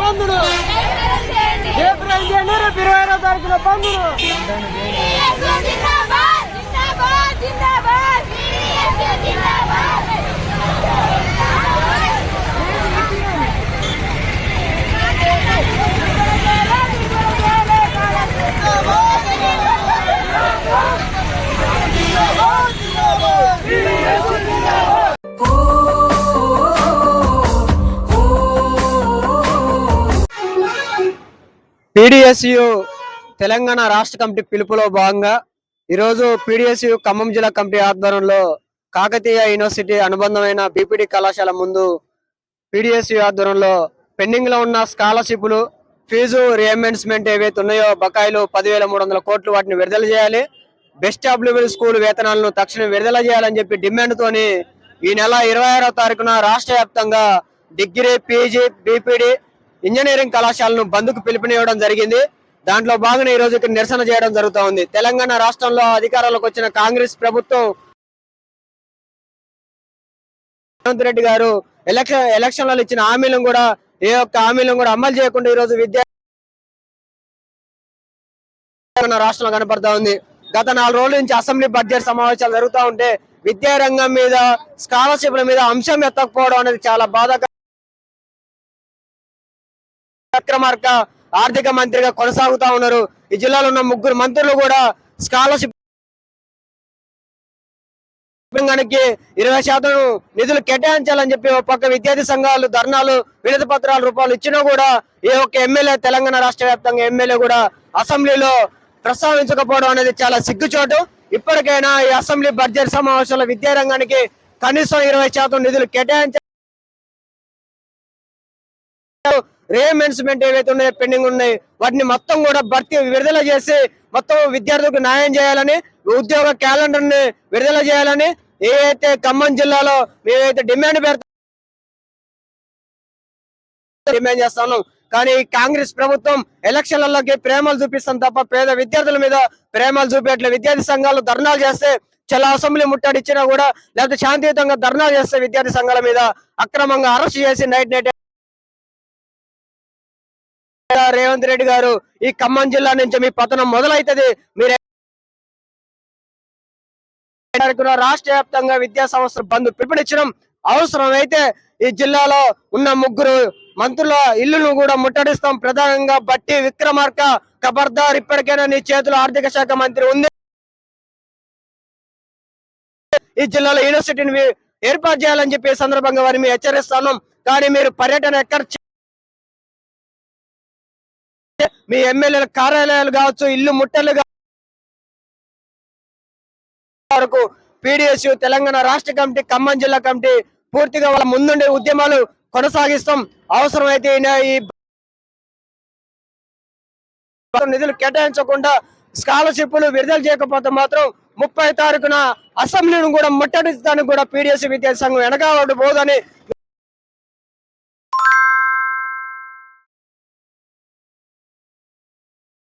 బంధును April 20వ తారీఖున బంధును PDSU Telangana రాష్ట్ర committee పిలుపులో భాగంగా ఈరోజు పీడీఎస్యు ఖమ్మం జిల్లా కమిటీ ఆధ్వర్యంలో కాకతీయ యూనివర్సిటీ అనుబంధమైన బీపీడీ కళాశాల ముందు పీడీఎస్యు ఆధ్వర్యంలో పెండింగ్ లో ఉన్న స్కాలర్షిప్లు ఫీజు రియంబర్స్మెంట్ ఏవైతే ఉన్నాయో బకాయిలు 10,300 కోట్లు వాటిని విడుదల చేయాలి, బెస్ట్ అవైలబుల్ స్కూల్ వేతనాలను తక్షణం విడుదల చేయాలని చెప్పి డిమాండ్ తోని ఈ నెల 26వ తారీఖున రాష్ట్ర వ్యాప్తంగా డిగ్రీ, పీజీ, బీపీడీ ఇంజనీరింగ్ కళాశాలను బంద్కు పిలుపునివ్వడం జరిగింది. దాంట్లో భాగంగా ఈ రోజు నిరసన చేయడం జరుగుతూ ఉంది. తెలంగాణ రాష్ట్రంలో అధికారంలోకి వచ్చిన కాంగ్రెస్ ప్రభుత్వం రేవంత్ రెడ్డి గారు ఎలక్షన్లలో ఇచ్చిన హామీలను కూడా ఏ ఒక్క హామీలను కూడా అమలు చేయకుండా ఈ రోజు రాష్ట్రంలో కనపడతా ఉంది. గత 4 రోజుల నుంచి అసెంబ్లీ బడ్జెట్ సమావేశాలు జరుగుతూ ఉంటే విద్యారంగం మీద, స్కాలర్షిప్ల మీద అంశం ఎత్తకపోవడం అనేది చాలా బాధాకరం. విక్రమార్క ఆర్థిక మంత్రిగా కొనసాగుతా ఉన్నారు. ఈ జిల్లాలో ఉన్న 3 మంత్రులు కూడా స్కాలర్షిప్ 20% నిధులు కేటాయించాలని చెప్పి ఒక పక్క విద్యార్థి సంఘాలు ధర్నాలు, వినతి పత్రాల రూపాయలు ఇచ్చినా కూడా ఏ ఒక్క ఎమ్మెల్యే, తెలంగాణ రాష్ట్ర వ్యాప్తంగా ఎమ్మెల్యే కూడా అసెంబ్లీలో ప్రస్తావించకపోవడం అనేది చాలా సిగ్గుచోటు. ఇప్పటికైనా ఈ అసెంబ్లీ బడ్జెట్ సమావేశంలో విద్యారంగానికి కనీసం 20% నిధులు కేటాయించాలి. రియంబర్స్మెంట్ ఏవైతే ఉన్నాయో పెండింగ్ ఉన్నాయి వాటిని మొత్తం కూడా విడుదల చేసి మొత్తం విద్యార్థులకు న్యాయం చేయాలని, ఉద్యోగ క్యాలెండర్ ని విడుదల చేయాలని ఏవైతే ఖమ్మం జిల్లాలో మేమైతే డిమాండ్ చేస్తాను. కానీ కాంగ్రెస్ ప్రభుత్వం ఎలక్షన్లలోకి ప్రేమలు చూపిస్తాం తప్ప పేద విద్యార్థుల మీద ప్రేమలు చూపేట్లే. విద్యార్థి సంఘాలు ధర్నాలు చేస్తే చాలా అసెంబ్లీ ముట్టడిచ్చినా కూడా, లేకపోతే శాంతియుతంగా ధర్నాలు చేస్తే విద్యార్థి సంఘాల మీద అక్రమంగా అరెస్ట్ చేసి నైట్ రేవంత్ రెడ్డి గారు ఈ ఖమ్మం జిల్లా నుంచి మీ పతనం మొదలైతది. మీరు రాష్ట్ర వ్యాప్తంగా విద్యా సంస్థలు బంద్ పిలుపునిచ్చడం అవసరం అయితే ఈ జిల్లాలో ఉన్న 3 మంత్రుల ఇల్లును కూడా ముట్టడిస్తాం. ప్రధానంగా బట్టి విక్రమార్క, ఖబర్దార్, ఇప్పటికైనా నీ చేతిలో ఆర్థిక శాఖ మంత్రి ఉంది, ఈ జిల్లాలో యూనివర్సిటీని ఏర్పాటు చేయాలని చెప్పి సందర్భంగా వారిని మేము హెచ్చరిస్తాను. కానీ మీరు పర్యటన ఎక్కడ మీ ఎమ్మెల్యేల కార్యాలయాలు కావచ్చు, ఇల్లు ముట్టలు వరకు పీడీఎస్యు తెలంగాణ రాష్ట్ర కమిటీ, ఖమ్మం జిల్లా కమిటీ పూర్తిగా వాళ్ళ ముందుండే ఉద్యమాలు కొనసాగిస్తాం. అవసరమైతే ఈ నిధులు కేటాయించకుండా స్కాలర్షిప్లు విడుదల చేయకపోతే మాత్రం 30వ తారీఖున అసెంబ్లీని కూడా ముట్టడించడానికి కూడా పీడీఎస్యు విద్యార్థి సంఘం వెనకాల పోదని